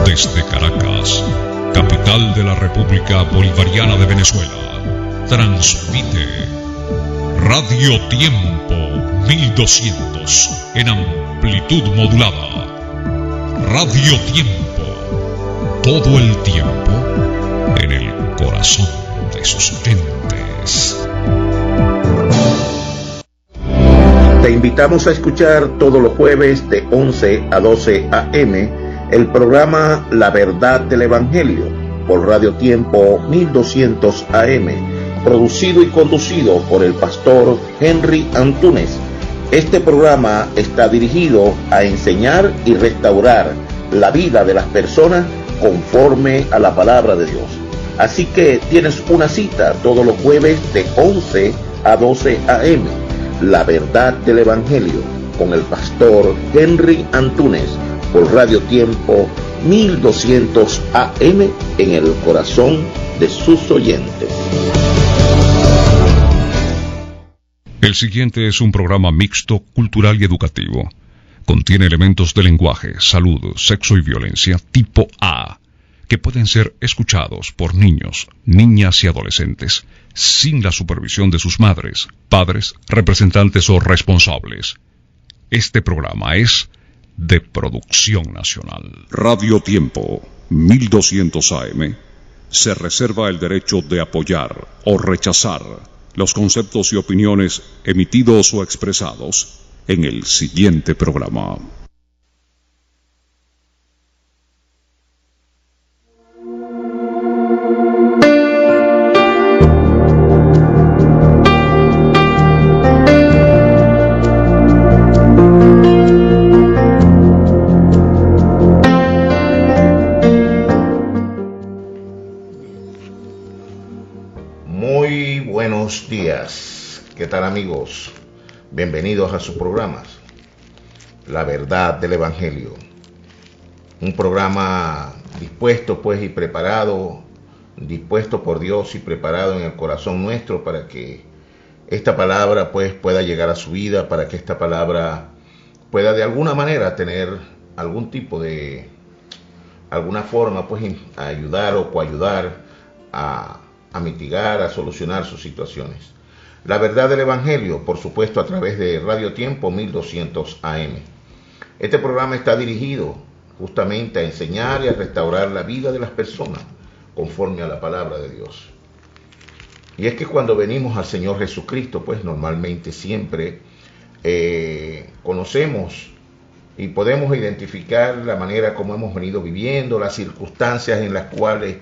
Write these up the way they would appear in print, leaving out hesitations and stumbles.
Desde Caracas, capital de la República Bolivariana de Venezuela, transmite Radio Tiempo 1200 en amplitud modulada. Radio Tiempo, todo el tiempo en el corazón de sus oyentes. Te invitamos a escuchar todos los jueves de 11 a 12 a.m. el programa La Verdad del Evangelio por Radio Tiempo 1200 AM, producido y conducido por el pastor Henry Antúnez. Este programa está dirigido a enseñar y restaurar la vida de las personas conforme a la palabra de Dios. Así que tienes una cita todos los jueves de 11 a 12 a.m. La Verdad del Evangelio con el pastor Henry Antúnez por Radio Tiempo 1200 AM en el corazón de sus oyentes. El siguiente es un programa mixto, cultural y educativo. Contiene elementos de lenguaje, salud, sexo y violencia tipo A, que pueden ser escuchados por niños, niñas y adolescentes, sin la supervisión de sus madres, padres, representantes o responsables. Este programa es de producción nacional. Radio Tiempo 1200 AM se reserva el derecho de apoyar o rechazar los conceptos y opiniones emitidos o expresados en el siguiente programa. Buenos días, ¿qué tal amigos? Bienvenidos a sus programas, La Verdad del Evangelio. Un programa dispuesto pues y preparado, dispuesto por Dios y preparado en el corazón nuestro para que esta palabra pues pueda llegar a su vida, para que esta palabra pueda de alguna manera tener algún tipo de, alguna forma pues ayudar o coayudar a mitigar, a solucionar sus situaciones. La Verdad del Evangelio, por supuesto, a través de Radio Tiempo 1200 AM. Este programa está dirigido justamente a enseñar y a restaurar la vida de las personas conforme a la palabra de Dios. Y es que cuando venimos al Señor Jesucristo, pues normalmente siempre conocemos y podemos identificar la manera como hemos venido viviendo, las circunstancias en las cuales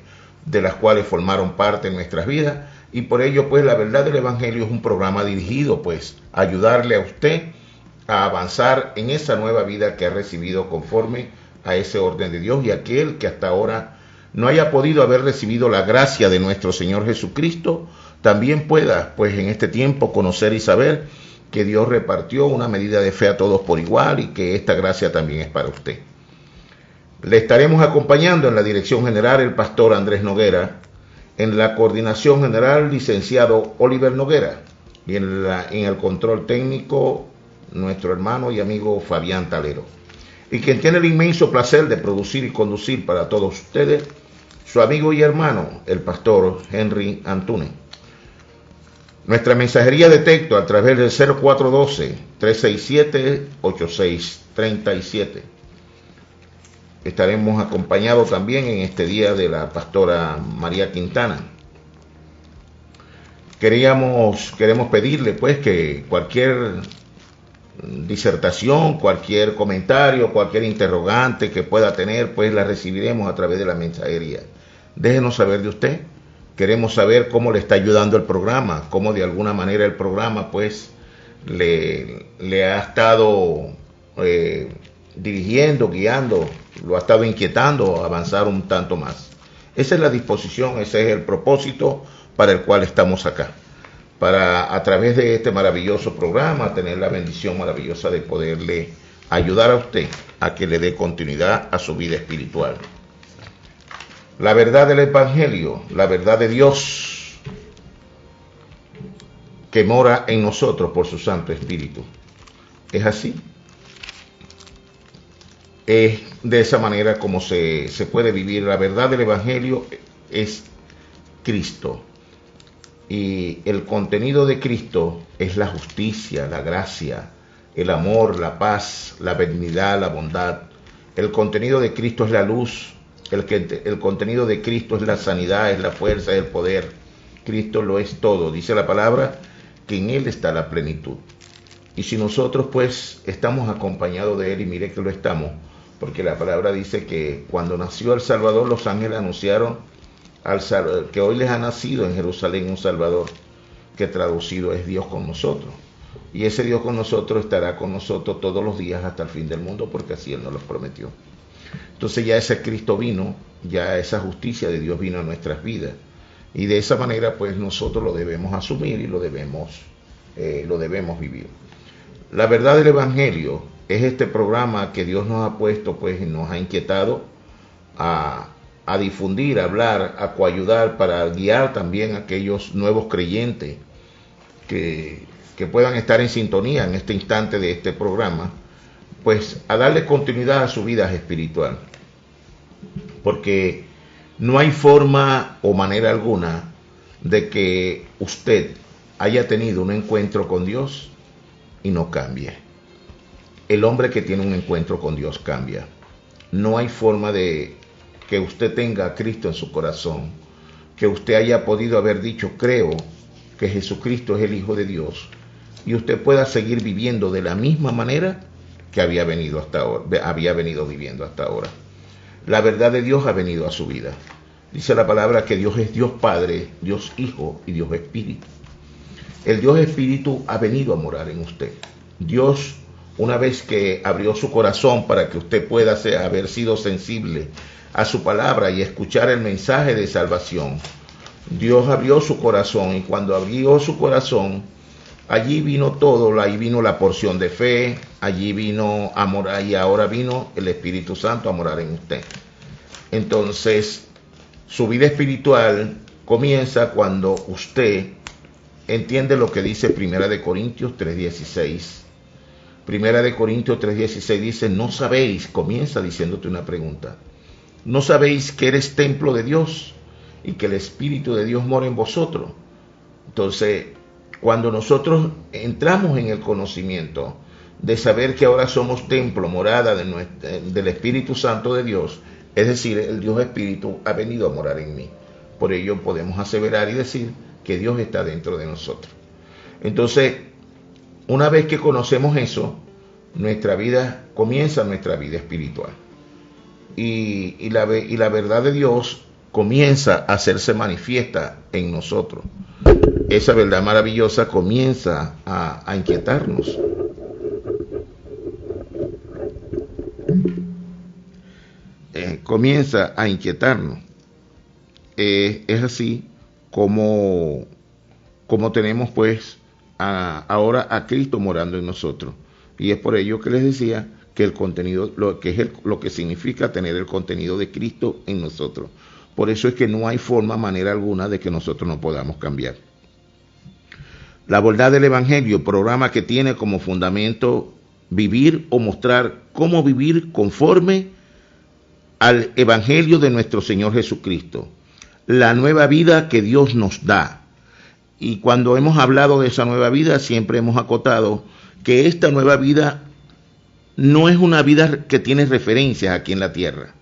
formaron parte de nuestras vidas, y por ello pues La Verdad del Evangelio es un programa dirigido pues a ayudarle a usted a avanzar en esa nueva vida que ha recibido conforme a ese orden de Dios, y aquel que hasta ahora no haya podido haber recibido la gracia de nuestro Señor Jesucristo, también pueda pues en este tiempo conocer y saber que Dios repartió una medida de fe a todos por igual y que esta gracia también es para usted. Le estaremos acompañando en la dirección general el pastor Andrés Noguera, en la coordinación general licenciado Oliver Noguera, y en el control técnico nuestro hermano y amigo Fabián Talero. Y quien tiene el inmenso placer de producir y conducir para todos ustedes, su amigo y hermano, el pastor Henry Antúnez. Nuestra mensajería de texto a través del 0412-367-8637. Estaremos acompañados también en este día de la pastora María Quintana. Queremos pedirle pues que cualquier disertación, cualquier comentario, cualquier interrogante que pueda tener, pues la recibiremos a través de la mensajería. Déjenos saber de usted. Queremos saber cómo le está ayudando el programa, cómo de alguna manera el programa pues le ha estado dirigiendo, guiando, lo ha estado inquietando a avanzar un tanto más. Esa es la disposición, ese es el propósito para el cual estamos acá, para a través de este maravilloso programa tener la bendición maravillosa de poderle ayudar a usted a que le dé continuidad a su vida espiritual. La verdad del Evangelio, la verdad de Dios que mora en nosotros por su Santo Espíritu. ¿Es así? Es de esa manera como se puede vivir. La verdad del Evangelio es Cristo. Y el contenido de Cristo es la justicia, la gracia, el amor, la paz, la benignidad, la bondad. El contenido de Cristo es la luz. El contenido de Cristo es la sanidad, es la fuerza, es el poder. Cristo lo es todo. Dice la palabra que en Él está la plenitud. Y si nosotros pues estamos acompañados de Él, y mire que lo estamos, porque la palabra dice que cuando nació el Salvador, los ángeles anunciaron que hoy les ha nacido en Jerusalén un Salvador, que traducido es Dios con nosotros. Y ese Dios con nosotros estará con nosotros todos los días hasta el fin del mundo, porque así Él nos lo prometió. Entonces ya ese Cristo vino, ya esa justicia de Dios vino a nuestras vidas. Y de esa manera pues nosotros lo debemos asumir y lo debemos vivir. La verdad del Evangelio es este programa que Dios nos ha puesto, pues nos ha inquietado a difundir, a hablar, a coayudar, para guiar también a aquellos nuevos creyentes que puedan estar en sintonía en este instante de este programa, pues a darle continuidad a su vida espiritual. Porque no hay forma o manera alguna de que usted haya tenido un encuentro con Dios y no cambie. El hombre que tiene un encuentro con Dios cambia. No hay forma de que usted tenga a Cristo en su corazón, que usted haya podido haber dicho, creo que Jesucristo es el Hijo de Dios, y usted pueda seguir viviendo de la misma manera que había venido viviendo hasta ahora. La verdad de Dios ha venido a su vida. Dice la palabra que Dios es Dios Padre, Dios Hijo y Dios Espíritu. El Dios Espíritu ha venido a morar en usted. Dios, una vez que abrió su corazón para que usted pueda haber sido sensible a su palabra y escuchar el mensaje de salvación, Dios abrió su corazón, y cuando abrió su corazón, allí vino todo, ahí vino la porción de fe, allí vino amor, y ahora vino el Espíritu Santo a morar en usted. Entonces, su vida espiritual comienza cuando usted entiende lo que dice 1 Corintios 3:16. 1 Corintios 3:16 dice, no sabéis, comienza diciéndote una pregunta, no sabéis que eres templo de Dios y que el Espíritu de Dios mora en vosotros. Entonces, cuando nosotros entramos en el conocimiento de saber que ahora somos templo, morada del Espíritu Santo de Dios, es decir, el Dios Espíritu ha venido a morar en mí. Por ello podemos aseverar y decir que Dios está dentro de nosotros. Entonces, una vez que conocemos eso, comienza nuestra vida espiritual. Y la verdad de Dios comienza a hacerse manifiesta en nosotros. Esa verdad maravillosa comienza a inquietarnos. Comienza a inquietarnos. Es así como tenemos pues ahora a Cristo morando en nosotros. Y es por ello que les decía que el contenido, lo que significa tener el contenido de Cristo en nosotros. Por eso es que no hay manera alguna de que nosotros no podamos cambiar. La bondad del Evangelio, programa que tiene como fundamento vivir o mostrar cómo vivir conforme al Evangelio de nuestro Señor Jesucristo, la nueva vida que Dios nos da. Y cuando hemos hablado de esa nueva vida, siempre hemos acotado que esta nueva vida no es una vida que tiene referencias aquí en la tierra.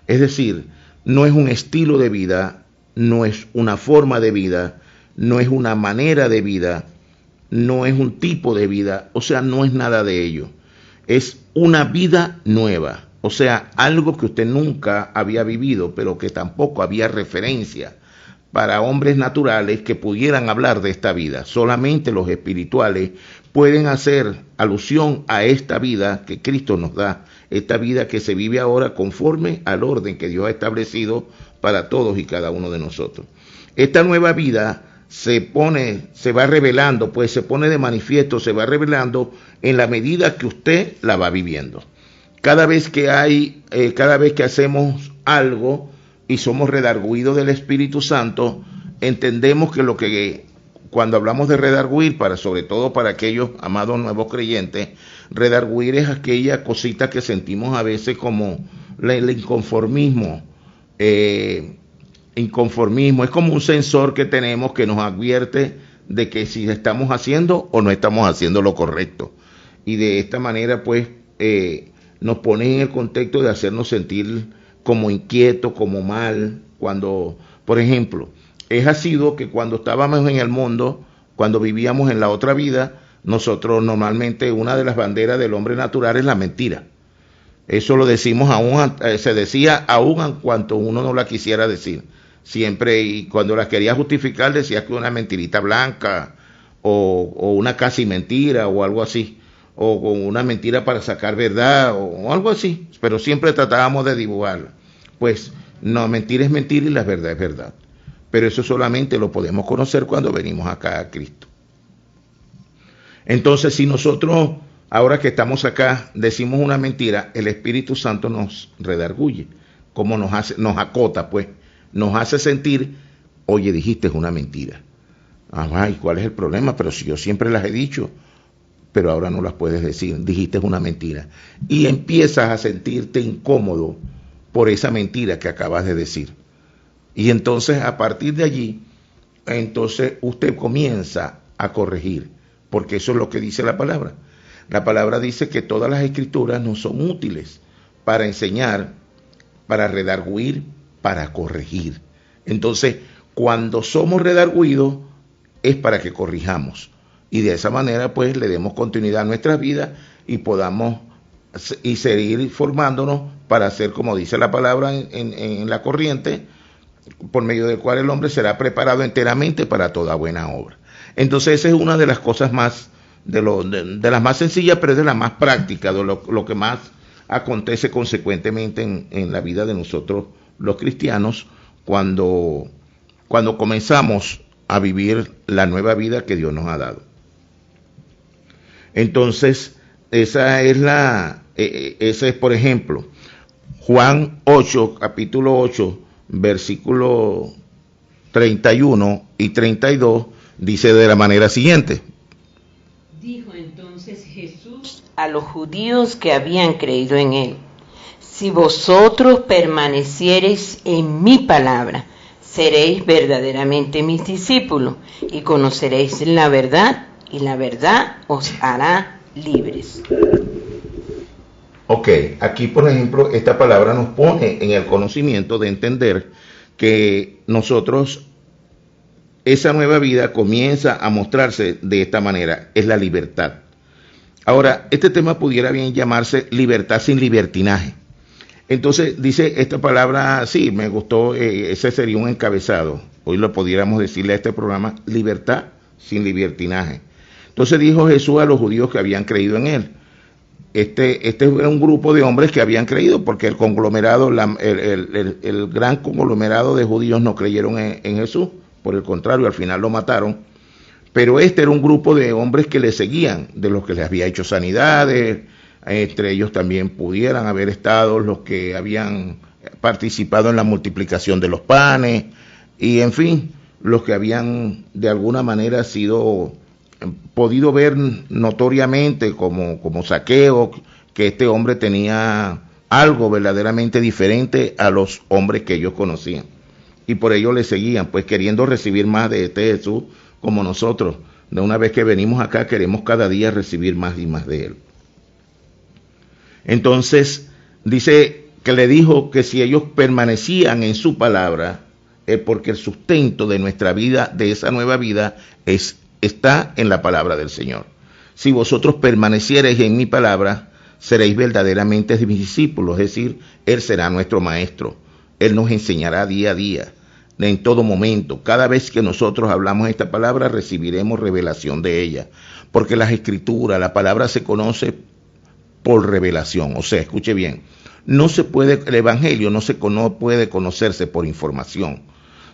Es decir, no es un estilo de vida, no es una forma de vida, no es una manera de vida, no es un tipo de vida, o sea, no es nada de ello. Es una vida nueva, o sea, algo que usted nunca había vivido, pero que tampoco había referencia para hombres naturales que pudieran hablar de esta vida. Solamente los espirituales pueden hacer alusión a esta vida que Cristo nos da, esta vida que se vive ahora conforme al orden que Dios ha establecido para todos y cada uno de nosotros. Esta nueva vida se va revelando, pues se pone de manifiesto, se va revelando en la medida que usted la va viviendo. Cada vez que hacemos algo y somos redarguidos del Espíritu Santo, entendemos que cuando hablamos de redarguir, sobre todo para aquellos amados nuevos creyentes, redarguir es aquella cosita que sentimos a veces como el inconformismo. Inconformismo es como un sensor que tenemos que nos advierte de que si estamos haciendo o no estamos haciendo lo correcto. Y de esta manera, pues, nos pone en el contexto de hacernos sentir como inquietos, como mal, cuando, por ejemplo, es así que cuando estábamos en el mundo, cuando vivíamos en la otra vida, nosotros normalmente una de las banderas del hombre natural es la mentira. Eso lo decimos se decía aún en cuanto uno no la quisiera decir. Siempre, y cuando la quería justificar decía que una mentirita blanca o una casi mentira o algo así, o una mentira para sacar verdad o algo así, pero siempre tratábamos de dibujarla. Pues no, mentira es mentira y la verdad es verdad. Pero eso solamente lo podemos conocer cuando venimos acá a Cristo. Entonces, si nosotros, ahora que estamos acá, decimos una mentira, el Espíritu Santo nos redarguye, como nos acota, pues, nos hace sentir, oye, dijiste una mentira. ¿Y cuál es el problema? Pero si yo siempre las he dicho, pero ahora no las puedes decir, dijiste una mentira. Y empiezas a sentirte incómodo por esa mentira que acabas de decir. Y entonces, a partir de allí, entonces usted comienza a corregir, porque eso es lo que dice la palabra. La palabra dice que todas las escrituras nos son útiles para enseñar, para redarguir, para corregir. Entonces, cuando somos redarguidos, es para que corrijamos. Y de esa manera, pues, le demos continuidad a nuestra vida y podamos y seguir formándonos para hacer, como dice la palabra en la corriente, por medio del cual el hombre será preparado enteramente para toda buena obra. Entonces, esa es una de las cosas más, de las más sencillas, pero es de las más prácticas, de lo que más acontece consecuentemente en la vida de nosotros los cristianos, cuando comenzamos a vivir la nueva vida que Dios nos ha dado. Entonces, esa es, por ejemplo, Juan 8, capítulo 8, versículo 31 y 32, dice de la manera siguiente. Dijo entonces Jesús a los judíos que habían creído en él: si vosotros permaneciereis en mi palabra, seréis verdaderamente mis discípulos y conoceréis la verdad, y la verdad os hará libres. Ok, aquí por ejemplo esta palabra nos pone en el conocimiento de entender que nosotros, esa nueva vida comienza a mostrarse de esta manera, es la libertad. Ahora, este tema pudiera bien llamarse libertad sin libertinaje. Entonces dice esta palabra, sí, me gustó, ese sería un encabezado, hoy lo pudiéramos decirle a este programa, libertad sin libertinaje. Entonces dijo Jesús a los judíos que habían creído en él. Este era un grupo de hombres que habían creído, porque el conglomerado, el gran conglomerado de judíos no creyeron en Jesús, por el contrario, al final lo mataron. Pero este era un grupo de hombres que le seguían, de los que les había hecho sanidades, entre ellos también pudieran haber estado los que habían participado en la multiplicación de los panes, y en fin, los que habían de alguna manera podido ver notoriamente como Zaqueo, que este hombre tenía algo verdaderamente diferente a los hombres que ellos conocían. Y por ello le seguían, pues queriendo recibir más de este Jesús, como nosotros. De una vez que venimos acá, queremos cada día recibir más y más de él. Entonces, dice que le dijo que si ellos permanecían en su palabra, porque el sustento de nuestra vida, de esa nueva vida, está en la palabra del Señor. Si vosotros permaneciereis en mi palabra, seréis verdaderamente mis discípulos, es decir, Él será nuestro maestro. Él nos enseñará día a día, en todo momento. Cada vez que nosotros hablamos esta palabra, recibiremos revelación de ella, porque las escrituras, la palabra se conoce por revelación. O sea, escuche bien, el evangelio no puede conocerse por información,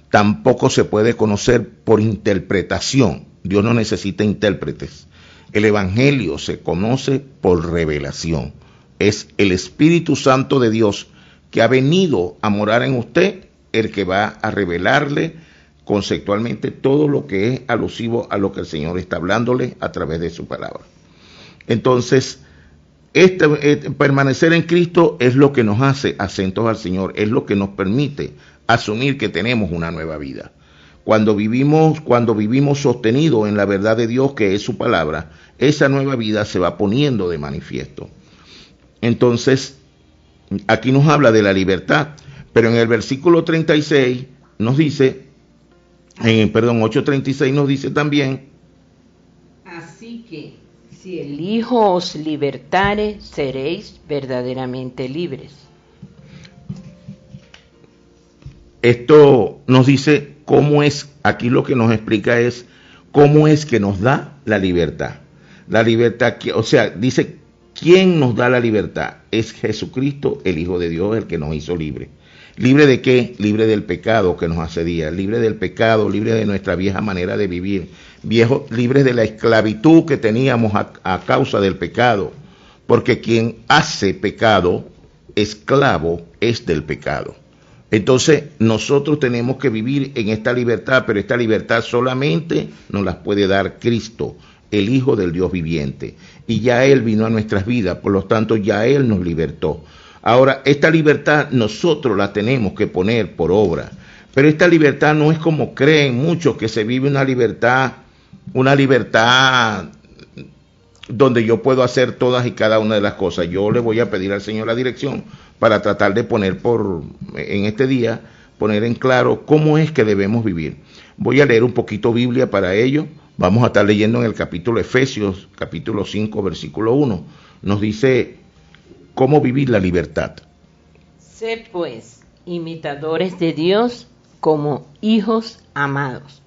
tampoco se puede conocer por interpretación. Dios no necesita intérpretes. El evangelio se conoce por revelación. Es el Espíritu Santo de Dios que ha venido a morar en usted, el que va a revelarle conceptualmente todo lo que es alusivo a lo que el Señor está hablándole a través de su palabra. Entonces, permanecer en Cristo es lo que nos hace acentos al Señor, es lo que nos permite asumir que tenemos una nueva vida. Cuando vivimos sostenidos en la verdad de Dios, que es su palabra, esa nueva vida se va poniendo de manifiesto. Entonces, aquí nos habla de la libertad, pero en el versículo 36 nos dice, 8:36 nos dice también: así que si el Hijo os libertare, seréis verdaderamente libres. Esto nos dice cómo es, aquí lo que nos explica es cómo es que nos da la libertad. La libertad, o sea, dice, ¿quién nos da la libertad? Es Jesucristo, el Hijo de Dios, el que nos hizo libres. ¿Libre de qué? Libre del pecado que nos asedía, libre del pecado, libre de nuestra vieja manera de vivir, libre de la esclavitud que teníamos a causa del pecado, porque quien hace pecado, esclavo es del pecado. Entonces nosotros tenemos que vivir en esta libertad, pero esta libertad solamente nos la puede dar Cristo, el Hijo del Dios viviente. Y ya Él vino a nuestras vidas, por lo tanto ya Él nos libertó. Ahora, esta libertad nosotros la tenemos que poner por obra. Pero esta libertad no es como creen muchos, que se vive una libertad donde yo puedo hacer todas y cada una de las cosas. Yo le voy a pedir al Señor la dirección para tratar de poner en este día, poner en claro cómo es que debemos vivir. Voy a leer un poquito Biblia para ello. Vamos a estar leyendo en el capítulo Efesios, capítulo 5, versículo 1. Nos dice cómo vivir la libertad. Sé pues imitadores de Dios como hijos amados.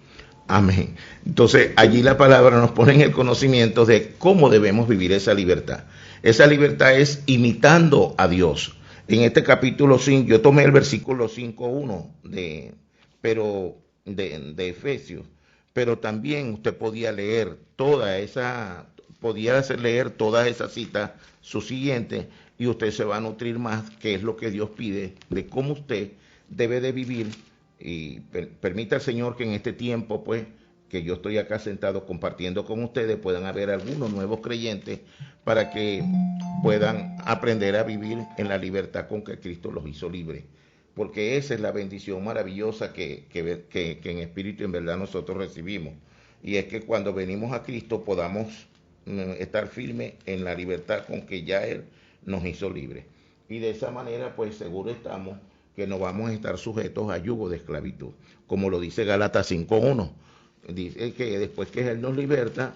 Amén. Entonces, allí la palabra nos pone en el conocimiento de cómo debemos vivir esa libertad. Esa libertad es imitando a Dios. En este capítulo 5, yo tomé el versículo 5.1 de Efesios, pero también usted podía leer toda esa cita subsiguiente, y usted se va a nutrir más, que es lo que Dios pide, de cómo usted debe de vivir. Y permita al Señor que en este tiempo, pues, que yo estoy acá sentado compartiendo con ustedes, puedan haber algunos nuevos creyentes para que puedan aprender a vivir en la libertad con que Cristo los hizo libres. Porque esa es la bendición maravillosa que en espíritu y en verdad nosotros recibimos. Y es que cuando venimos a Cristo podamos estar firmes en la libertad con que ya Él nos hizo libres. Y de esa manera, pues, seguro estamos que no vamos a estar sujetos a yugo de esclavitud, como lo dice Gálatas 5.1. Dice que después que Él nos liberta,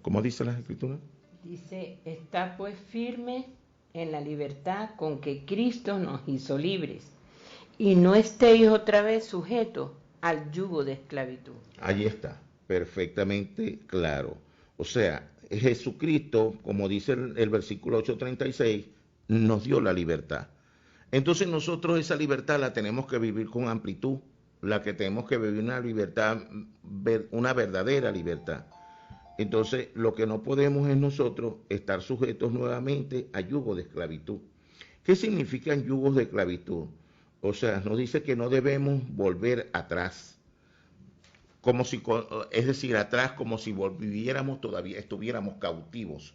¿cómo dice la Escritura? Dice, está pues firme en la libertad con que Cristo nos hizo libres, y no estéis otra vez sujetos al yugo de esclavitud. Allí está, perfectamente claro. O sea, Jesucristo, como dice el versículo 8:36, nos dio la libertad. Entonces nosotros esa libertad la tenemos que vivir con amplitud, la que tenemos que vivir una libertad, una verdadera libertad. Entonces lo que no podemos es nosotros estar sujetos nuevamente a yugo de esclavitud. ¿Qué significan yugos de esclavitud? O sea, nos dice que no debemos volver atrás, es decir, atrás como si viviéramos todavía, estuviéramos cautivos,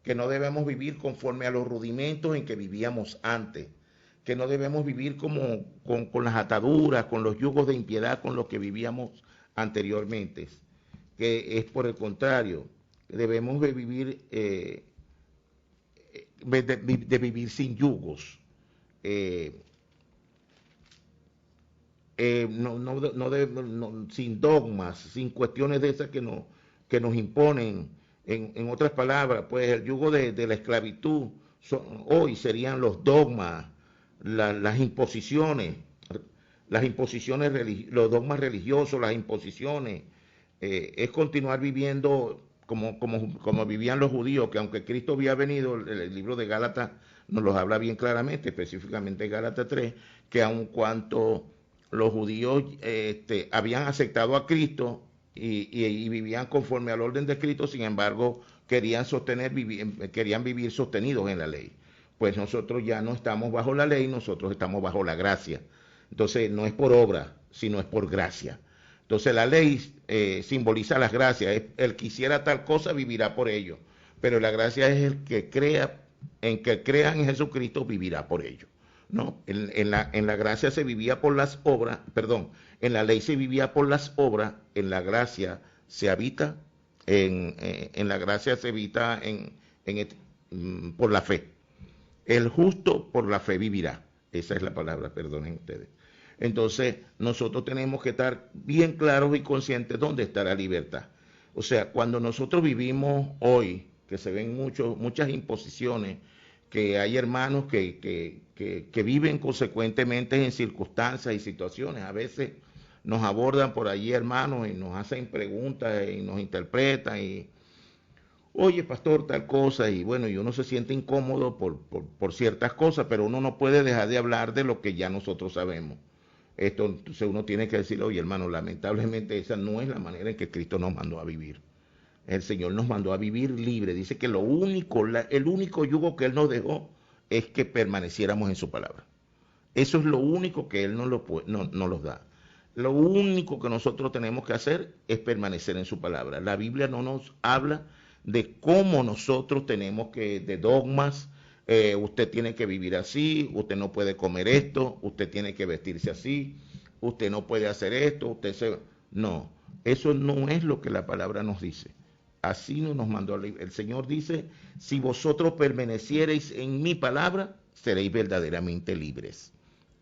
que no debemos vivir conforme a los rudimentos en que vivíamos antes, que no debemos vivir con las ataduras, con los yugos de impiedad con los que vivíamos anteriormente, que es por el contrario, debemos de vivir, vivir sin yugos, sin dogmas, sin cuestiones de esas que nos imponen. En otras palabras, pues el yugo de la esclavitud hoy serían los dogmas, las imposiciones, los dogmas religiosos, las imposiciones. Es continuar viviendo como vivían los judíos, que aunque Cristo había venido, el libro de Gálatas nos lo habla bien claramente, específicamente Gálatas 3, que aun cuanto los judíos habían aceptado a Cristo y vivían conforme al orden de Cristo, sin embargo querían vivir sostenidos en la ley. Pues nosotros ya no estamos bajo la ley, nosotros estamos bajo la gracia. Entonces no es por obra, sino es por gracia. Entonces la ley simboliza las gracias. El que hiciera tal cosa vivirá por ello. Pero la gracia es el que crea, en que crea en Jesucristo vivirá por ello. No, en la gracia se vivía por las obras, perdón, en la ley se vivía por las obras, en la gracia se habita, en la gracia se habita por la fe. El justo por la fe vivirá. Esa es la palabra, perdonen ustedes. Entonces, nosotros tenemos que estar bien claros y conscientes dónde está la libertad. O sea, cuando nosotros vivimos hoy, que se ven muchas imposiciones, que hay hermanos que viven consecuentemente en circunstancias y situaciones. A veces nos abordan por allí, hermanos, y nos hacen preguntas y nos interpretan y, oye, pastor, tal cosa, y bueno, y uno se siente incómodo por ciertas cosas, pero uno no puede dejar de hablar de lo que ya nosotros sabemos. Esto, entonces uno tiene que decir, oye, hermano, lamentablemente esa no es la manera en que Cristo nos mandó a vivir. El Señor nos mandó a vivir libre. Dice que el único yugo que Él nos dejó es que permaneciéramos en su palabra. Eso es lo único que Él nos los da. Lo único que nosotros tenemos que hacer es permanecer en su palabra. La Biblia no nos habla de cómo nosotros tenemos de dogmas. Usted tiene que vivir así, usted no puede comer esto, usted tiene que vestirse así, usted no puede hacer esto, No, eso no es lo que la palabra nos dice. Así nos mandó el Señor. Dice, si vosotros permaneciereis en mi palabra, seréis verdaderamente libres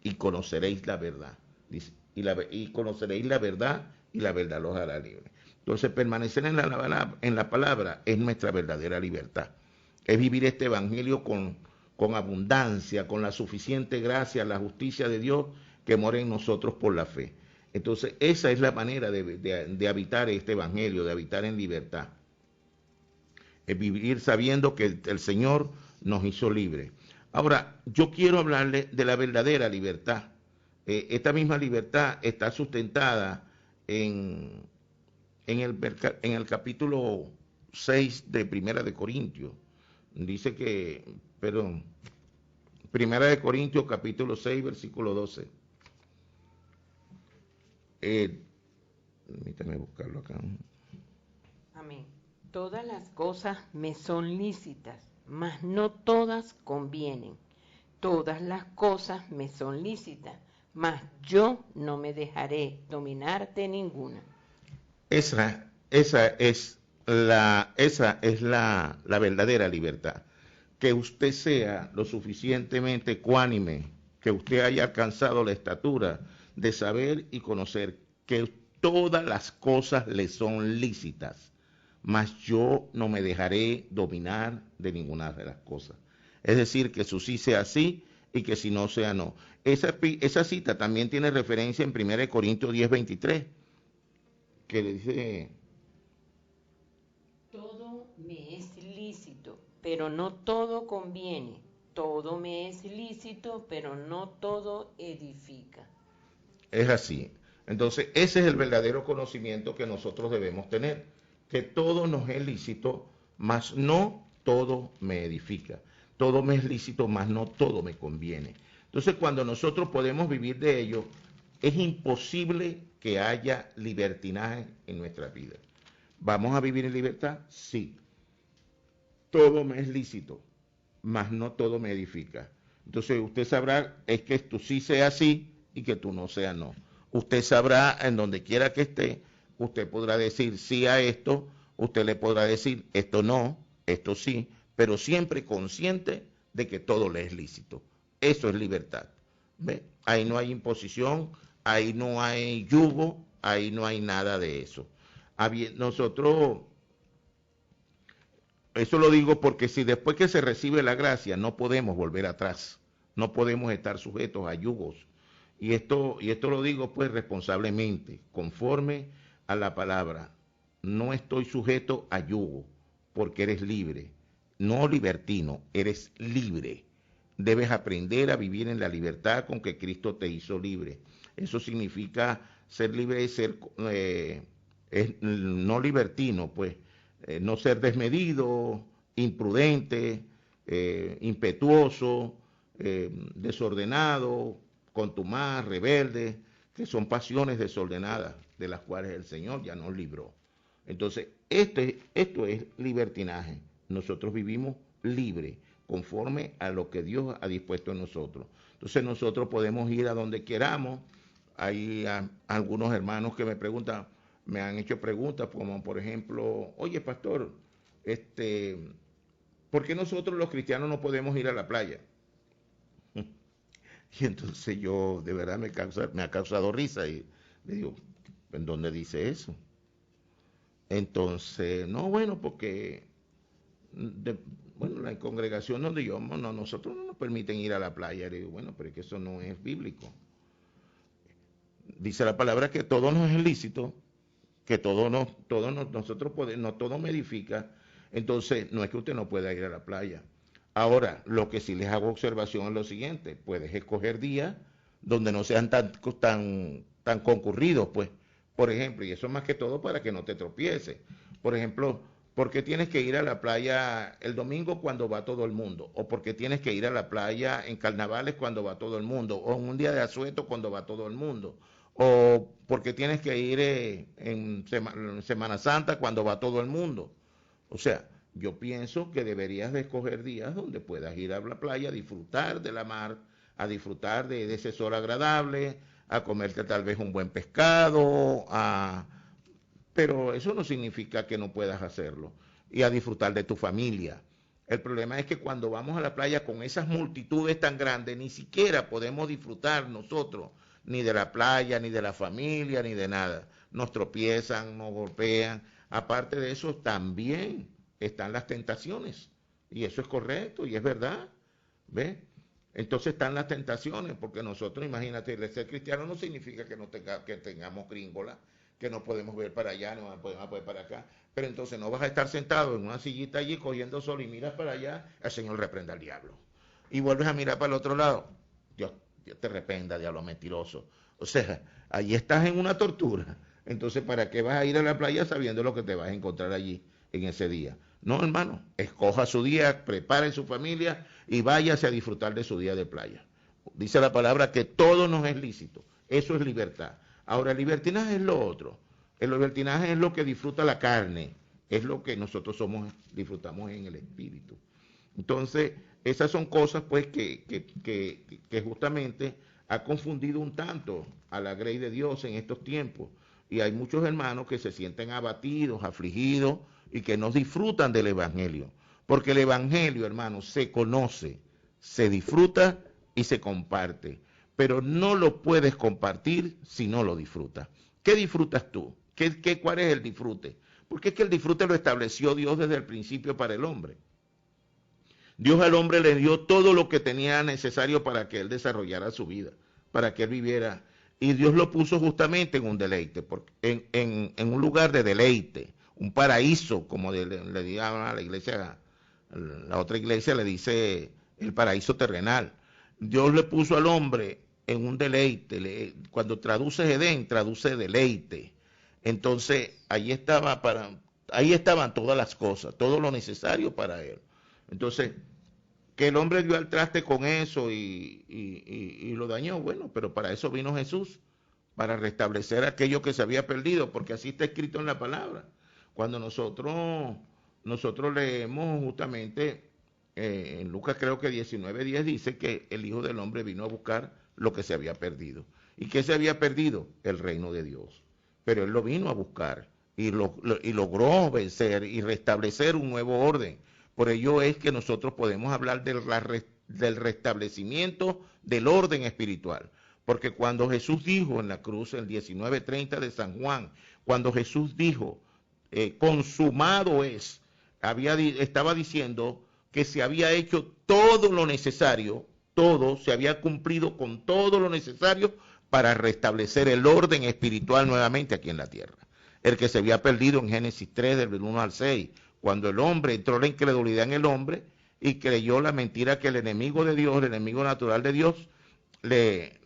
y conoceréis la verdad. Dice, y conoceréis la verdad y la verdad los hará libres. Entonces, permanecer en la palabra es nuestra verdadera libertad. Es vivir este evangelio con abundancia, con la suficiente gracia, la justicia de Dios que mora en nosotros por la fe. Entonces, esa es la manera de habitar este evangelio, de habitar en libertad. Es vivir sabiendo que el Señor nos hizo libres. Ahora, yo quiero hablarle de la verdadera libertad. Esta misma libertad está sustentada en el capítulo 6 de Primera de Corintios. Dice que, perdón, Primera de Corintios capítulo 6, versículo 12. Permítame buscarlo acá. Amén. Todas las cosas me son lícitas, mas no todas convienen. Todas las cosas me son lícitas, mas yo no me dejaré dominar de ninguna. Esa es la verdadera libertad. Que usted sea lo suficientemente ecuánime, que usted haya alcanzado la estatura de saber y conocer que todas las cosas le son lícitas, mas yo no me dejaré dominar de ninguna de las cosas. Es decir, que su sí sea sí y que si no sea no. Esa cita también tiene referencia en 1 Corintios 10:23, que le dice: todo me es lícito, pero no todo conviene. Todo me es lícito, pero no todo edifica. Es así. Entonces, ese es el verdadero conocimiento que nosotros debemos tener, que todo nos es lícito, mas no todo me edifica. Todo me es lícito, mas no todo me conviene. Entonces, cuando nosotros podemos vivir de ello, es imposible que haya libertinaje en nuestra vida. ¿Vamos a vivir en libertad? Sí. Todo me es lícito, mas no todo me edifica. Entonces, usted sabrá es que tú sí sea sí y que tú no sea no. Usted sabrá en donde quiera que esté, usted podrá decir sí a esto, usted le podrá decir esto no, esto sí, pero siempre consciente de que todo le es lícito. Eso es libertad. ¿Ve? Ahí no hay imposición, ahí no hay yugo, ahí no hay nada de eso. Nosotros, eso lo digo porque si después que se recibe la gracia no podemos volver atrás, no podemos estar sujetos a yugos. Y esto lo digo pues responsablemente, conforme a la palabra. No estoy sujeto a yugo, porque eres libre. No libertino, eres libre. Debes aprender a vivir en la libertad con que Cristo te hizo libre. Eso significa ser libre, no libertino, pues, no ser desmedido, imprudente, impetuoso, desordenado, contumaz, rebeldes, que son pasiones desordenadas, de las cuales el Señor ya nos libró. Entonces, esto es libertinaje. Nosotros vivimos libre, conforme a lo que Dios ha dispuesto en nosotros. Entonces, nosotros podemos ir a donde queramos. Hay algunos hermanos que me han hecho preguntas, como por ejemplo, oye, pastor, ¿por qué nosotros los cristianos no podemos ir a la playa? Y entonces yo, de verdad, me ha causado risa y le digo, ¿en dónde dice eso? Entonces, no, bueno, porque la congregación donde yo, no, nosotros no nos permiten ir a la playa. Le digo, bueno, pero es que eso no es bíblico. Dice la palabra que todo nos es lícito, que nosotros podemos, no todo me edifica. Entonces, no es que usted no pueda ir a la playa. Ahora, lo que sí les hago observación es lo siguiente: puedes escoger días donde no sean tan concurridos, pues. Por ejemplo, y eso es más que todo para que no te tropieces. Por ejemplo, ¿por qué tienes que ir a la playa el domingo cuando va todo el mundo? ¿O por qué tienes que ir a la playa en carnavales cuando va todo el mundo? ¿O en un día de asueto cuando va todo el mundo? ¿O por qué tienes que ir en Semana Santa cuando va todo el mundo? O sea, yo pienso que deberías de escoger días donde puedas ir a la playa, a disfrutar de la mar, a disfrutar de ese sol agradable, a comerte tal vez un buen pescado, pero eso no significa que no puedas hacerlo, y a disfrutar de tu familia. El problema es que cuando vamos a la playa con esas multitudes tan grandes, ni siquiera podemos disfrutar nosotros, ni de la playa, ni de la familia, ni de nada. Nos tropiezan, nos golpean. Aparte de eso, también están las tentaciones, y eso es correcto, y es verdad, ¿ves? Entonces están las tentaciones, porque nosotros, imagínate, el ser cristiano no significa que que tengamos gringola, que no podemos ver para allá, no podemos ver para acá, pero entonces no vas a estar sentado en una sillita allí cogiendo sol y miras para allá, el Señor reprenda al diablo, y vuelves a mirar para el otro lado, Dios te reprenda, diablo mentiroso. O sea, allí estás en una tortura. Entonces, ¿para qué vas a ir a la playa sabiendo lo que te vas a encontrar allí en ese día? No, hermano, escoja su día, prepare su familia y váyase a disfrutar de su día de playa. Dice la palabra que todo nos es lícito. Eso es libertad. Ahora, el libertinaje es lo otro. El libertinaje es lo que disfruta la carne, es lo que nosotros disfrutamos en el espíritu. Entonces, esas son cosas pues que justamente ha confundido un tanto a la grey de Dios en estos tiempos. Y hay muchos hermanos que se sienten abatidos, afligidos y que no disfrutan del Evangelio. Porque el Evangelio, hermanos, se conoce, se disfruta y se comparte. Pero no lo puedes compartir si no lo disfrutas. ¿Qué disfrutas tú? ¿Cuál es el disfrute? Porque es que el disfrute lo estableció Dios desde el principio para el hombre. Dios al hombre le dio todo lo que tenía necesario para que él desarrollara su vida, para que él viviera. Y Dios lo puso justamente en un deleite, en un lugar de deleite, un paraíso, como le llama a la iglesia, la otra iglesia le dice el paraíso terrenal. Dios le puso al hombre en un deleite. Cuando traduce Edén, traduce deleite. Entonces, ahí estaban todas las cosas, todo lo necesario para él. Entonces, que el hombre dio al traste con eso y lo dañó, bueno, pero para eso vino Jesús, para restablecer aquello que se había perdido, porque así está escrito en la palabra. Cuando nosotros leemos justamente, en Lucas creo que 19:10 dice que el Hijo del Hombre vino a buscar lo que se había perdido. ¿Y qué se había perdido? El reino de Dios. Pero Él lo vino a buscar y logró vencer y restablecer un nuevo orden. Por ello es que nosotros podemos hablar del restablecimiento del orden espiritual. Porque cuando Jesús dijo en la cruz, en 19:30 de San Juan, cuando Jesús dijo, consumado es, estaba diciendo que se había hecho todo lo necesario, se había cumplido con todo lo necesario para restablecer el orden espiritual nuevamente aquí en la tierra. El que se había perdido en Génesis 3, del 1 al 6, cuando el hombre entró la incredulidad en el hombre y creyó la mentira que el enemigo de Dios, el enemigo natural de Dios, le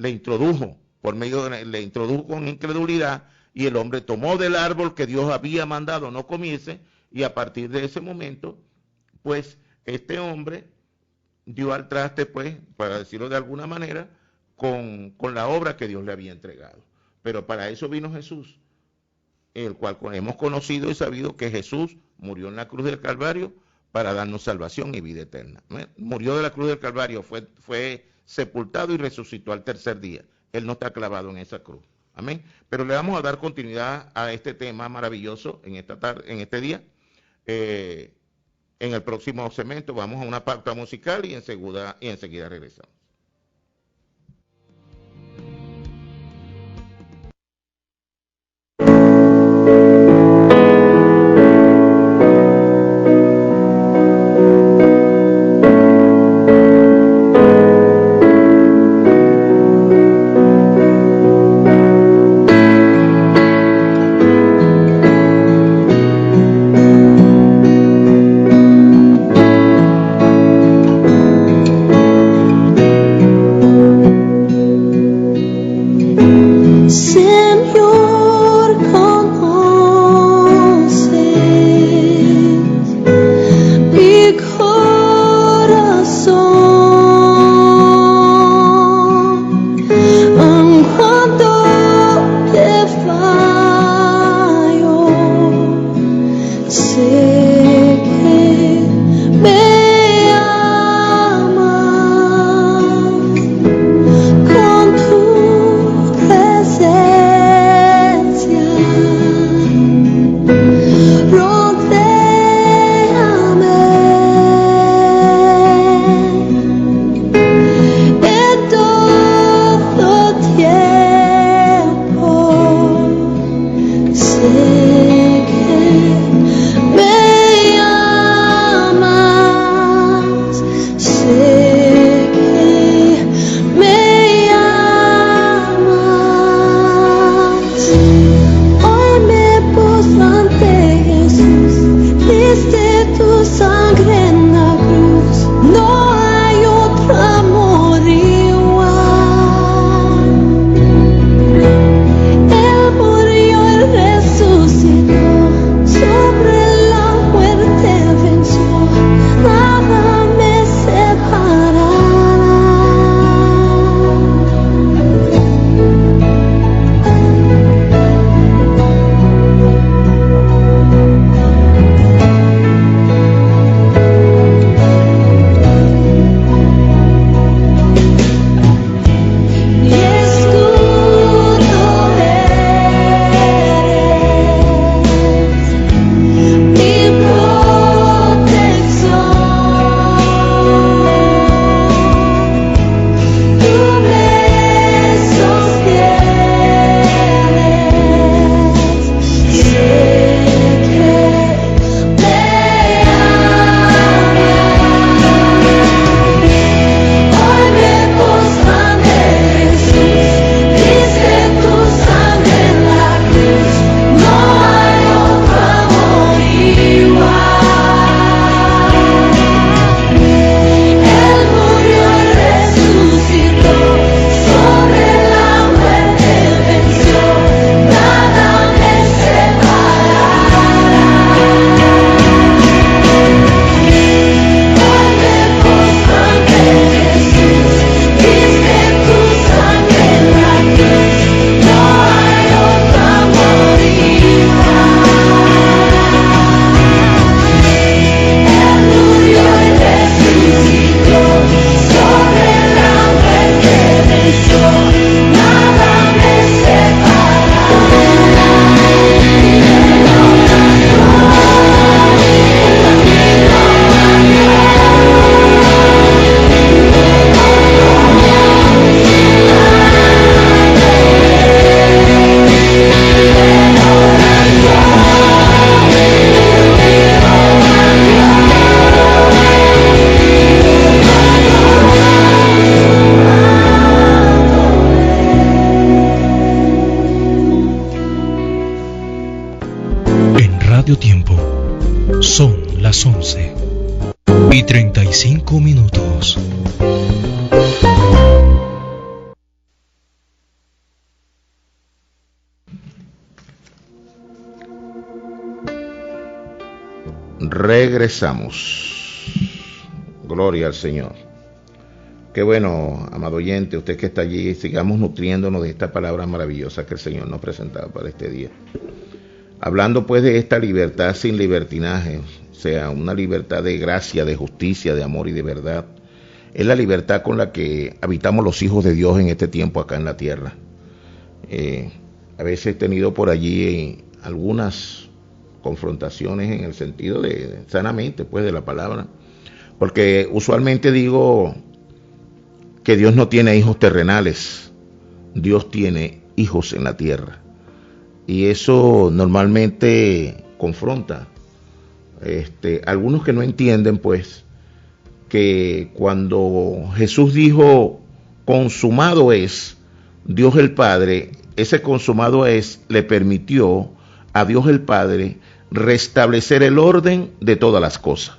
introdujo le introdujo con incredulidad, y el hombre tomó del árbol que Dios había mandado no comiese, y a partir de ese momento, pues este hombre dio al traste, pues, para decirlo de alguna manera, con la obra que Dios le había entregado. Pero para eso vino Jesús, el cual hemos conocido y sabido que Jesús murió en la cruz del Calvario para darnos salvación y vida eterna. Murió de la cruz del Calvario, fue sepultado y resucitó al tercer día. Él no está clavado en esa cruz. Amén. Pero le vamos a dar continuidad a este tema maravilloso en esta tarde, en este día. En el próximo segmento vamos a una pauta musical y enseguida regresamos. Tiempo. Son las 11:35. Regresamos. Gloria al Señor. Qué bueno, amado oyente, usted que está allí, sigamos nutriéndonos de esta palabra maravillosa que el Señor nos presentaba para este día. Hablando pues de esta libertad sin libertinaje, o sea, una libertad de gracia, de justicia, de amor y de verdad. Es la libertad con la que habitamos los hijos de Dios en este tiempo acá en la tierra. A veces he tenido por allí algunas confrontaciones en el sentido de sanamente, pues, de la palabra, porque usualmente digo que Dios no tiene hijos terrenales, Dios tiene hijos en la tierra, y eso normalmente confronta algunos que no entienden, pues, que cuando Jesús dijo consumado es, Dios el Padre, ese consumado es le permitió a Dios el Padre restablecer el orden de todas las cosas,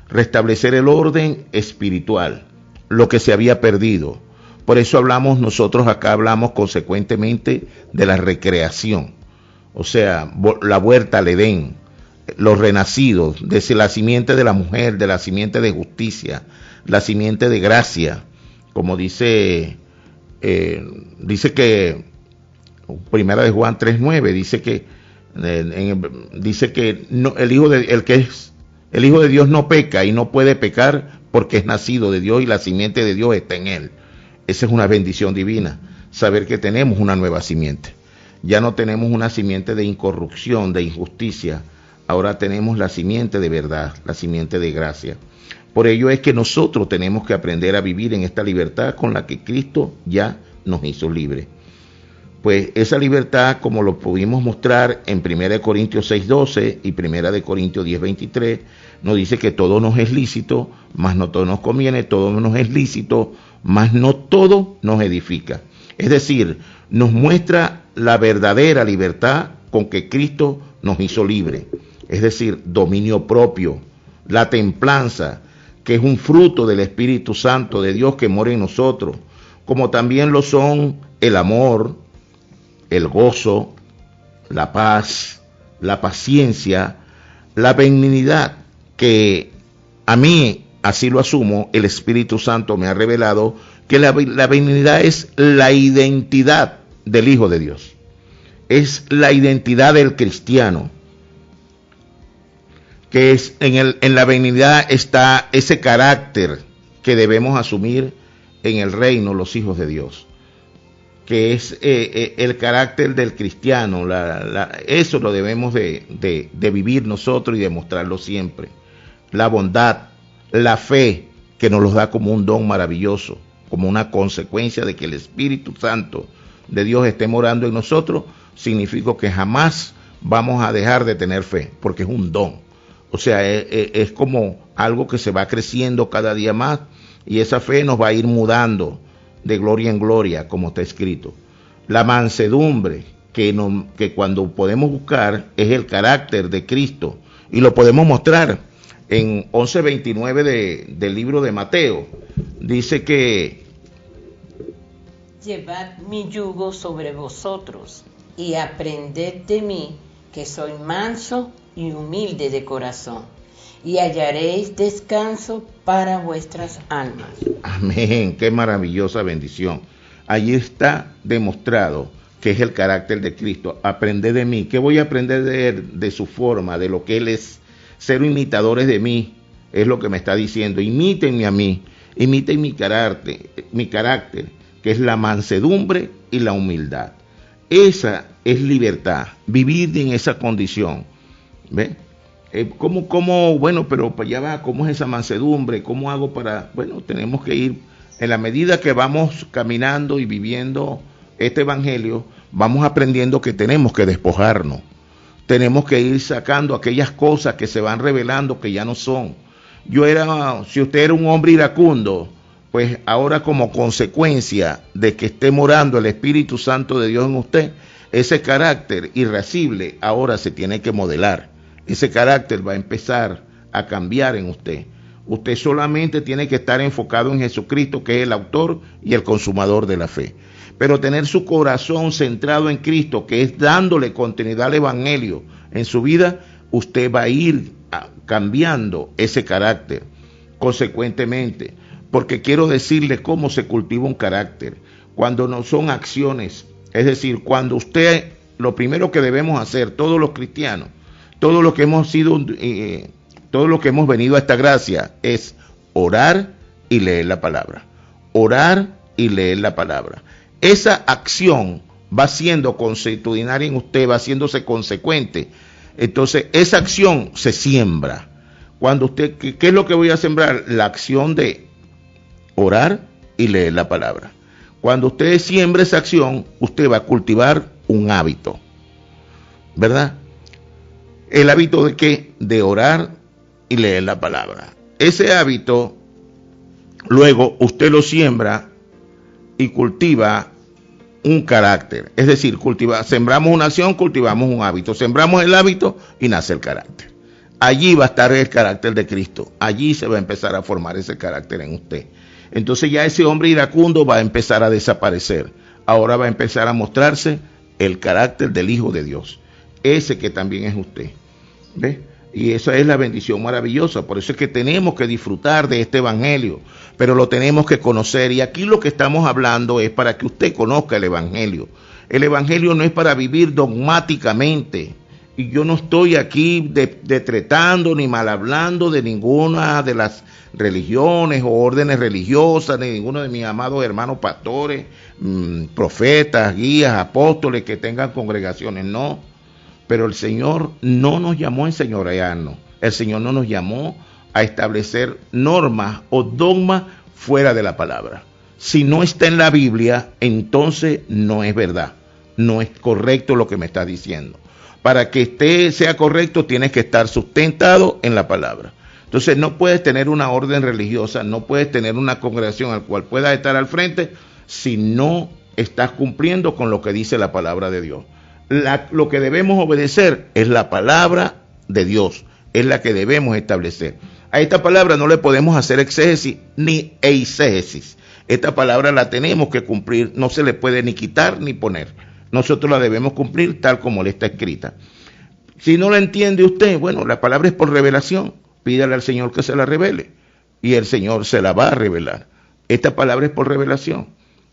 restablecer el orden espiritual, lo que se había perdido. Por eso nosotros acá hablamos consecuentemente de la recreación, o sea, la vuelta al Edén, los renacidos, de la simiente de la mujer, de la simiente de justicia, la simiente de gracia, como dice que Primera de Juan 3:9 dice que no, el hijo de Dios no peca y no puede pecar porque es nacido de Dios y la simiente de Dios está en él. Esa es una bendición divina, saber que tenemos una nueva simiente. Ya no tenemos una simiente de incorrupción, de injusticia. Ahora tenemos la simiente de verdad, la simiente de gracia. Por ello es que nosotros tenemos que aprender a vivir en esta libertad con la que Cristo ya nos hizo libres. Pues esa libertad, como lo pudimos mostrar en 1 Corintios 6:12 y 1 Corintios 10:23, nos dice que todo nos es lícito, mas no todo nos conviene, todo nos es lícito, mas no todo nos edifica. Es decir, nos muestra la verdadera libertad con que Cristo nos hizo libres. Es decir, dominio propio, la templanza, que es un fruto del Espíritu Santo de Dios que mora en nosotros, como también lo son el amor, el gozo, la paz, la paciencia, la benignidad, que a mí, así lo asumo, el Espíritu Santo me ha revelado que la benignidad es la identidad del Hijo de Dios, es la identidad del cristiano, que es en la benignidad está ese carácter que debemos asumir en el reino los hijos de Dios, que es el carácter del cristiano. Eso lo debemos de vivir nosotros y demostrarlo siempre. La bondad, la fe, que nos los da como un don maravilloso, como una consecuencia de que el Espíritu Santo de Dios esté morando en nosotros, significa que jamás vamos a dejar de tener fe, porque es un don. O sea, es como algo que se va creciendo cada día más, y esa fe nos va a ir mudando de gloria en gloria, como está escrito. La mansedumbre, que cuando podemos buscar, es el carácter de Cristo, y lo podemos mostrar en 11:29 del libro de Mateo. Dice que llevad mi yugo sobre vosotros y aprended de mí, que soy manso y humilde de corazón, y hallaréis descanso para vuestras almas. Amén, qué maravillosa bendición. Allí está demostrado que es el carácter de Cristo. Aprended de mí. ¿Qué voy a aprender de él? De su forma, de lo que él es. Ser imitadores de mí, es lo que me está diciendo. Imítenme a mí, imiten mi carácter, que es la mansedumbre y la humildad. Esa es libertad, vivir en esa condición. ¿Ve? Bueno, pero para allá va, ¿cómo es esa mansedumbre? ¿Cómo hago para...? Bueno, tenemos que ir, en la medida que vamos caminando y viviendo este evangelio, vamos aprendiendo que tenemos que despojarnos. Tenemos que ir sacando aquellas cosas que se van revelando que ya no son. Si usted era un hombre iracundo, pues ahora, como consecuencia de que esté morando el Espíritu Santo de Dios en usted, ese carácter irascible ahora se tiene que modelar. Ese carácter va a empezar a cambiar en usted. Usted solamente tiene que estar enfocado en Jesucristo, que es el autor y el consumador de la fe. Pero tener su corazón centrado en Cristo, que es dándole continuidad al evangelio en su vida, usted va a ir cambiando ese carácter. Consecuentemente, porque quiero decirles cómo se cultiva un carácter. Cuando no son acciones, es decir, cuando usted, lo primero que debemos hacer, todos los cristianos, todos los que hemos sido, todos los que hemos venido a esta gracia, es orar y leer la palabra. Orar y leer la palabra. Esa acción va siendo consuetudinaria en usted, va haciéndose consecuente. Entonces, esa acción se siembra. Cuando usted, ¿qué es lo que voy a sembrar? La acción de orar y leer la palabra. Cuando usted siembra esa acción, usted va a cultivar un hábito, ¿verdad? ¿El hábito de qué? De orar y leer la palabra. Ese hábito, luego usted lo siembra y cultiva un carácter. Es decir, sembramos una acción, cultivamos un hábito. Sembramos el hábito y nace el carácter. Allí va a estar el carácter de Cristo. Allí se va a empezar a formar ese carácter en usted. Entonces ya ese hombre iracundo va a empezar a desaparecer. Ahora va a empezar a mostrarse el carácter del Hijo de Dios. Ese que también es usted. ¿Ve? Y esa es la bendición maravillosa. Por eso es que tenemos que disfrutar de este evangelio. Pero lo tenemos que conocer. Y aquí lo que estamos hablando es para que usted conozca el evangelio. El evangelio no es para vivir dogmáticamente. Y yo no estoy aquí detretando ni mal hablando de ninguna de las religiones o órdenes religiosas, de ninguno de mis amados hermanos pastores, profetas, guías, apóstoles que tengan congregaciones, no. Pero el Señor no nos llamó a enseñorearnos. El Señor no nos llamó a establecer normas o dogmas fuera de la palabra. Si no está en la Biblia, entonces no es verdad. No es correcto lo que me está diciendo. Para que sea correcto, tienes que estar sustentado en la palabra. Entonces no puedes tener una orden religiosa, no puedes tener una congregación al cual puedas estar al frente si no estás cumpliendo con lo que dice la palabra de Dios. Lo que debemos obedecer es la palabra de Dios, es la que debemos establecer. A esta palabra no le podemos hacer exégesis ni eisegesis. Esta palabra la tenemos que cumplir, no se le puede ni quitar ni poner. Nosotros la debemos cumplir tal como le está escrita. Si no la entiende usted, bueno, la palabra es por revelación. Pídale al Señor que se la revele y el Señor se la va a revelar. Esta palabra es por revelación.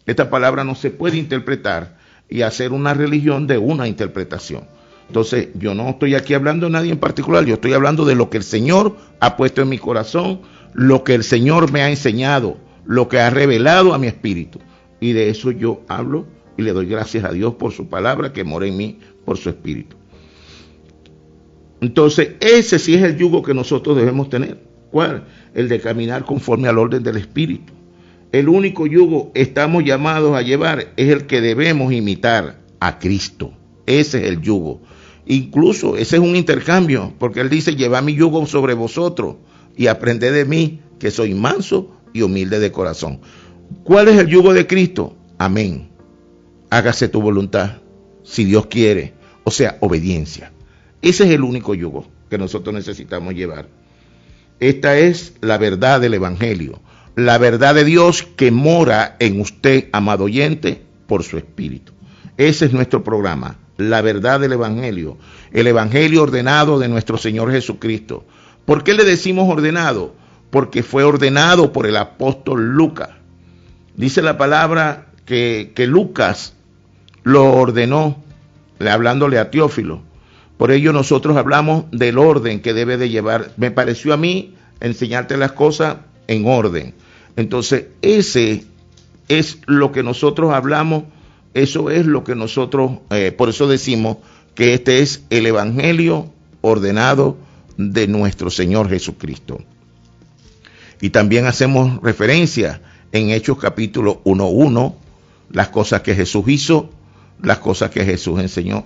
Esta palabra no se puede interpretar y hacer una religión de una interpretación. Entonces, yo no estoy aquí hablando de nadie en particular, yo estoy hablando de lo que el Señor ha puesto en mi corazón, lo que el Señor me ha enseñado, lo que ha revelado a mi espíritu. Y de eso yo hablo y le doy gracias a Dios por su palabra que mora en mí, por su espíritu. Entonces, ese sí es el yugo que nosotros debemos tener. ¿Cuál? El de caminar conforme al orden del espíritu. El único yugo estamos llamados a llevar es el que debemos imitar a Cristo. Ese es el yugo. Incluso ese es un intercambio, porque Él dice, llevad mi yugo sobre vosotros y aprended de mí, que soy manso y humilde de corazón. ¿Cuál es el yugo de Cristo? Amén. Hágase tu voluntad, si Dios quiere, o sea, obediencia. Ese es el único yugo que nosotros necesitamos llevar. Esta es la verdad del evangelio, la verdad de Dios que mora en usted, amado oyente, por su espíritu. Ese es nuestro programa, la verdad del evangelio, el evangelio ordenado de nuestro Señor Jesucristo. ¿Por qué le decimos ordenado? Porque fue ordenado por el apóstol Lucas. Dice la palabra que Lucas lo ordenó, hablándole a Teófilo. Por ello nosotros hablamos del orden que debe de llevar. Me pareció a mí enseñarte las cosas en orden. Entonces, ese es lo que nosotros hablamos, eso es lo que nosotros, por eso decimos que este es el evangelio ordenado de nuestro Señor Jesucristo. Y también hacemos referencia en Hechos capítulo 1:1, las cosas que Jesús hizo, las cosas que Jesús enseñó.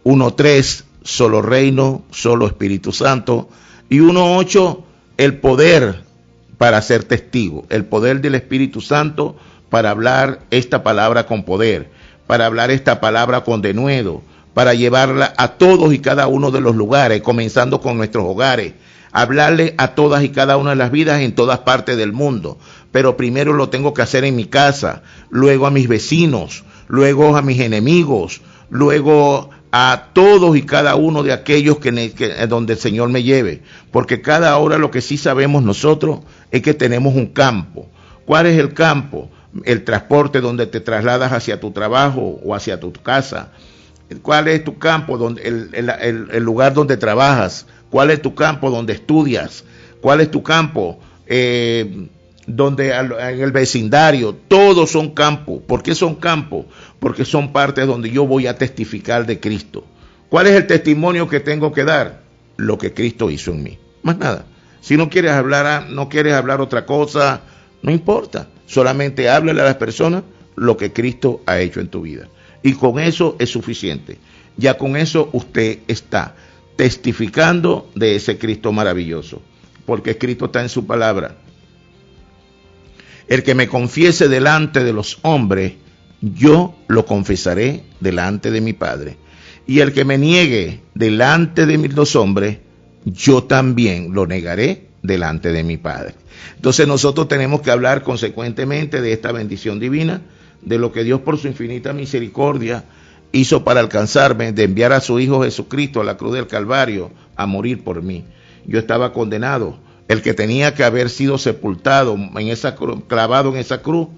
1:3, solo reino, solo Espíritu Santo. Y 1:8, el poder para ser testigo, el poder del Espíritu Santo para hablar esta palabra con poder, para hablar esta palabra con denuedo, para llevarla a todos y cada uno de los lugares, comenzando con nuestros hogares, hablarle a todas y cada una de las vidas en todas partes del mundo. Pero primero lo tengo que hacer en mi casa, luego a mis vecinos, luego a mis enemigos, luego a todos y cada uno de aquellos que donde el Señor me lleve. Porque cada hora lo que sí sabemos nosotros es que tenemos un campo. ¿Cuál es el campo? El transporte donde te trasladas hacia tu trabajo o hacia tu casa. ¿Cuál es tu campo? El lugar donde trabajas. ¿Cuál es tu campo donde estudias? ¿Cuál es tu campo donde en el vecindario? Todos son campos. ¿Por qué son campos? Porque son partes donde yo voy a testificar de Cristo. ¿Cuál es el testimonio que tengo que dar? Lo que Cristo hizo en mí. Más nada. Si no quieres hablar otra cosa, no importa. Solamente háblale a las personas lo que Cristo ha hecho en tu vida. Y con eso es suficiente. Ya con eso usted está testificando de ese Cristo maravilloso. Porque Cristo está en su palabra. El que me confiese delante de los hombres, yo lo confesaré delante de mi Padre. Y el que me niegue delante de los hombres, yo también lo negaré delante de mi Padre. Entonces nosotros tenemos que hablar consecuentemente de esta bendición divina, de lo que Dios por su infinita misericordia hizo para alcanzarme, de enviar a su Hijo Jesucristo a la cruz del Calvario a morir por mí. Yo estaba condenado. El que tenía que haber sido sepultado en esa cruz, clavado en esa cruz,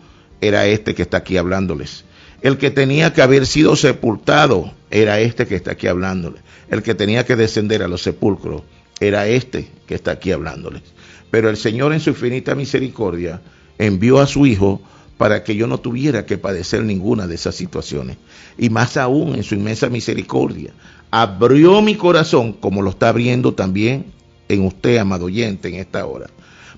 era este que está aquí hablándoles. El que tenía que haber sido sepultado era este que está aquí hablándoles. El que tenía que descender a los sepulcros era este que está aquí hablándoles. Pero el Señor en su infinita misericordia envió a su Hijo para que yo no tuviera que padecer ninguna de esas situaciones. Y más aún en su inmensa misericordia, abrió mi corazón, como lo está abriendo también en usted, amado oyente, en esta hora,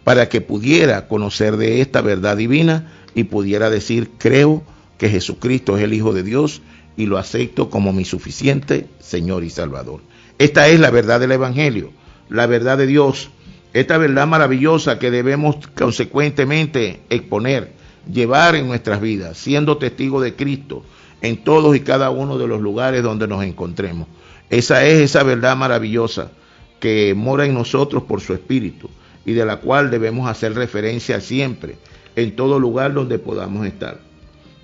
para que pudiera conocer de esta verdad divina y pudiera decir, creo que Jesucristo es el Hijo de Dios y lo acepto como mi suficiente Señor y Salvador. Esta es la verdad del Evangelio, la verdad de Dios, esta verdad maravillosa que debemos consecuentemente exponer, llevar en nuestras vidas, siendo testigos de Cristo en todos y cada uno de los lugares donde nos encontremos. Esa es esa verdad maravillosa que mora en nosotros por su Espíritu y de la cual debemos hacer referencia siempre, en todo lugar donde podamos estar.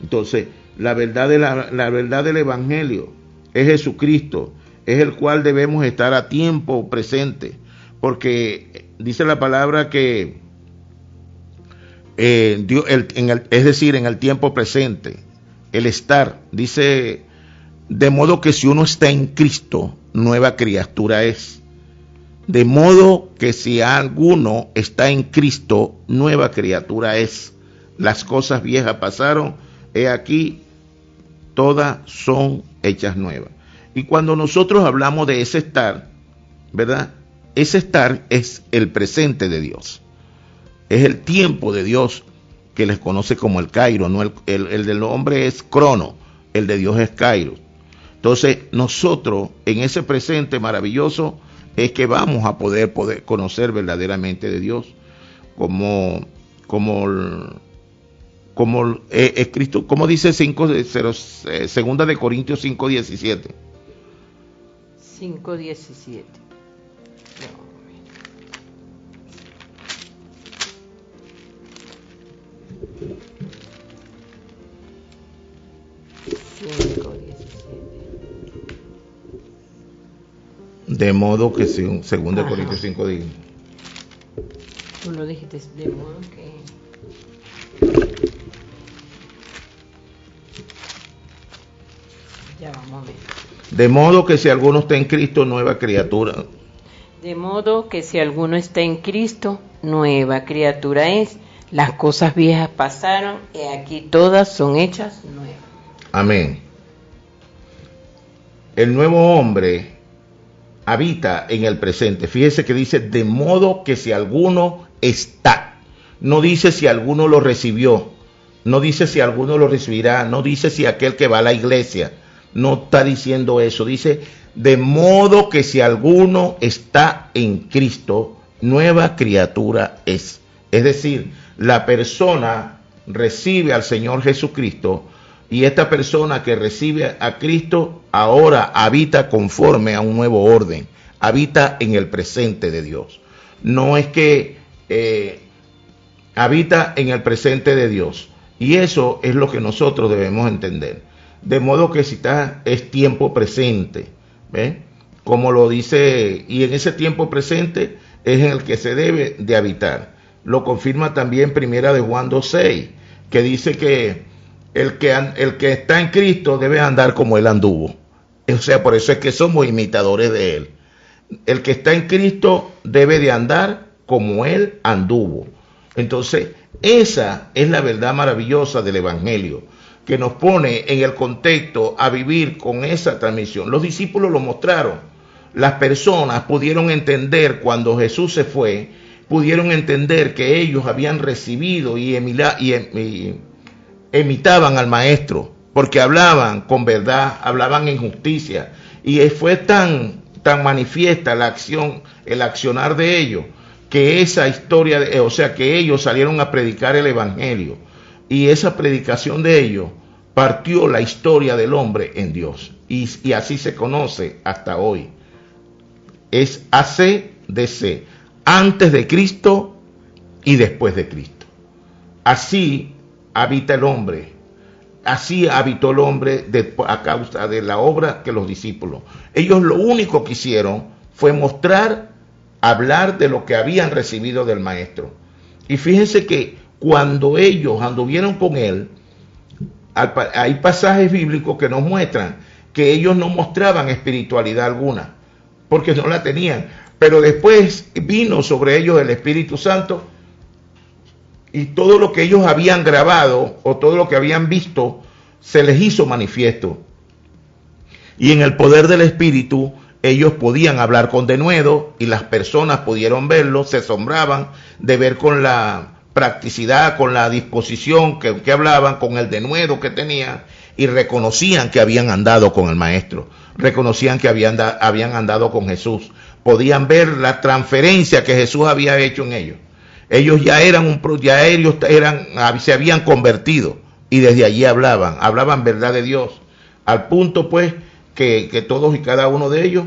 Entonces, la verdad del Evangelio es Jesucristo, es el cual debemos estar a tiempo presente, porque dice la palabra que es decir, en el tiempo presente, el estar, dice, de modo que si uno está en Cristo, nueva criatura es. De modo que si alguno está en Cristo, nueva criatura es. Las cosas viejas pasaron, he aquí, todas son hechas nuevas. Y cuando nosotros hablamos de ese estar, ¿verdad? Ese estar es el presente de Dios. Es el tiempo de Dios que les conoce como el Kairos, ¿no? El del hombre es crono, el de Dios es Kairos. Entonces nosotros en ese presente maravilloso es que vamos a poder conocer verdaderamente de Dios como Cristo, como dice 2 de Corintios 5:17. 5:17. De modo que si 2 Corintios 5:10. Tú lo dijiste, de modo que ya vamos a ver. De modo que si alguno está en Cristo, nueva criatura. De modo que si alguno está en Cristo, nueva criatura es. Las cosas viejas pasaron y aquí todas son hechas nuevas. Amén. El nuevo hombre habita en el presente. Fíjese que dice, de modo que si alguno está. No dice si alguno lo recibió. No dice si alguno lo recibirá. No dice si aquel que va a la iglesia. No está diciendo eso. Dice, de modo que si alguno está en Cristo, nueva criatura es. Es decir, la persona recibe al Señor Jesucristo y esta persona que recibe a Cristo ahora habita conforme a un nuevo orden, habita en el presente de Dios. No es que habita en el presente de Dios, y eso es lo que nosotros debemos entender. De modo que si está, es tiempo presente, ¿ve? Como lo dice, y en ese tiempo presente es en el que se debe de habitar. lo confirma también Primera de Juan 2:6, que dice que el que está en Cristo debe andar como Él anduvo. O sea, por eso es que somos imitadores de Él. El que está en Cristo debe de andar como Él anduvo. Entonces, esa es la verdad maravillosa del Evangelio, que nos pone en el contexto a vivir con esa transmisión. Los discípulos lo mostraron. Las personas pudieron entender cuando Jesús se fue, pudieron entender que ellos habían recibido y imitaban al Maestro, porque hablaban con verdad, hablaban en justicia, y fue tan manifiesta la acción, el accionar de ellos, que esa historia, o sea, que ellos salieron a predicar el Evangelio, y esa predicación de ellos partió la historia del hombre en Dios, y así se conoce hasta hoy. Es AC/DC, antes de Cristo y después de Cristo. Así habita el hombre, así habitó el hombre a causa de la obra que los discípulos. Ellos lo único que hicieron fue mostrar, hablar de lo que habían recibido del Maestro. Y fíjense que cuando ellos anduvieron con Él, hay pasajes bíblicos que nos muestran que ellos no mostraban espiritualidad alguna, porque no la tenían. Pero después vino sobre ellos el Espíritu Santo, y todo lo que ellos habían grabado o todo lo que habían visto se les hizo manifiesto. Y en el poder del Espíritu ellos podían hablar con denuedo, y las personas pudieron verlo, se asombraban de ver con la practicidad, con la disposición que hablaban, con el denuedo que tenían, y reconocían que habían andado con el Maestro, reconocían que habían andado con Jesús, podían ver la transferencia que Jesús había hecho en ellos. Ellos se habían convertido, y desde allí hablaban verdad de Dios, al punto pues que todos y cada uno de ellos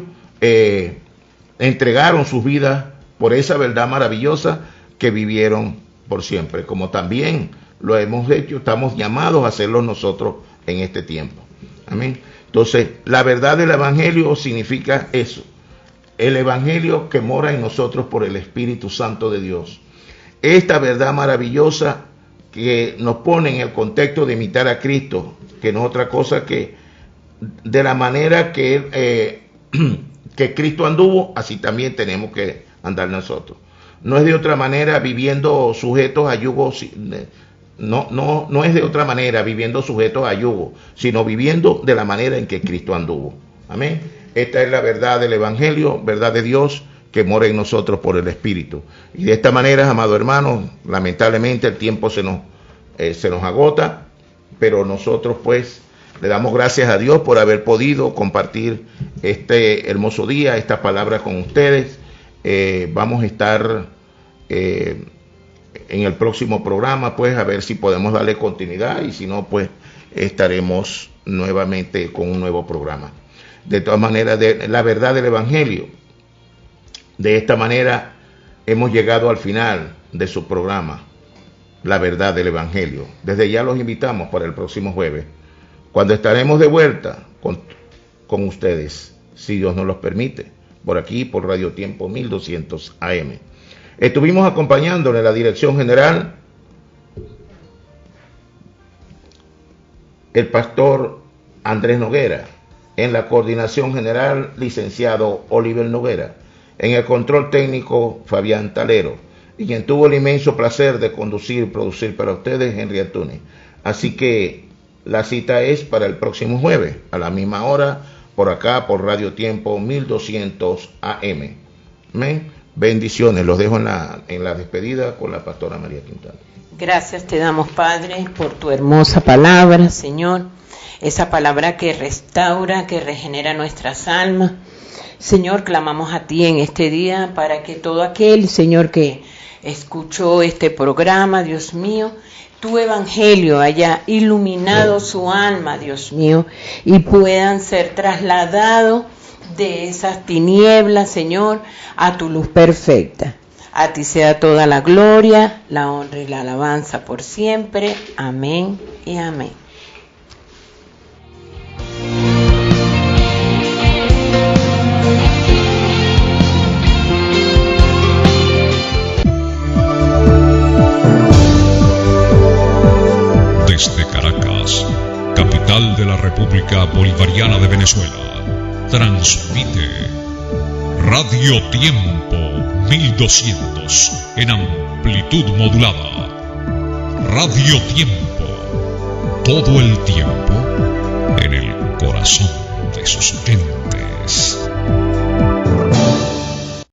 entregaron sus vidas por esa verdad maravillosa que vivieron por siempre, como también lo hemos hecho, estamos llamados a hacerlo nosotros en este tiempo. Amén. Entonces, la verdad del Evangelio significa eso, el Evangelio que mora en nosotros por el Espíritu Santo de Dios. Esta verdad maravillosa que nos pone en el contexto de imitar a Cristo, que no es otra cosa que de la manera que Cristo anduvo, así también tenemos que andar nosotros. No es de otra manera viviendo sujetos a yugo, no es de otra manera viviendo sujetos a yugo, sino viviendo de la manera en que Cristo anduvo. Amén. Esta es la verdad del Evangelio, verdad de Dios, que mora en nosotros por el Espíritu. Y de esta manera, amado hermano, lamentablemente el tiempo se nos agota, pero nosotros pues le damos gracias a Dios por haber podido compartir este hermoso día, esta palabra con ustedes. Vamos a estar en el próximo programa, pues a ver si podemos darle continuidad, y si no, pues estaremos nuevamente con un nuevo programa. De todas maneras, de la verdad del Evangelio. De esta manera hemos llegado al final de su programa, La Verdad del Evangelio. Desde ya los invitamos para el próximo jueves, cuando estaremos de vuelta con ustedes, si Dios nos los permite, por aquí, por Radio Tiempo 1200 AM. Estuvimos acompañándole en la dirección general el pastor Andrés Noguera, en la coordinación general licenciado Oliver Noguera, en el control técnico Fabián Talero, y quien tuvo el inmenso placer de conducir y producir para ustedes, Henry Antunes. Así que la cita es para el próximo jueves, a la misma hora, por acá, por Radio Tiempo 1200 AM. Amén. Bendiciones. Los dejo en la despedida con la pastora María Quintana. Gracias te damos, Padre, por tu hermosa palabra, Señor. Esa palabra que restaura, que regenera nuestras almas. Señor, clamamos a ti en este día para que todo aquel, Señor, que escuchó este programa, Dios mío, tu evangelio haya iluminado su alma, Dios mío, y puedan ser trasladados de esas tinieblas, Señor, a tu luz perfecta. A ti sea toda la gloria, la honra y la alabanza por siempre. Amén y amén. Caracas, capital de la República Bolivariana de Venezuela, transmite Radio Tiempo 1200 en amplitud modulada. Radio Tiempo, todo el tiempo en el corazón de sus gentes.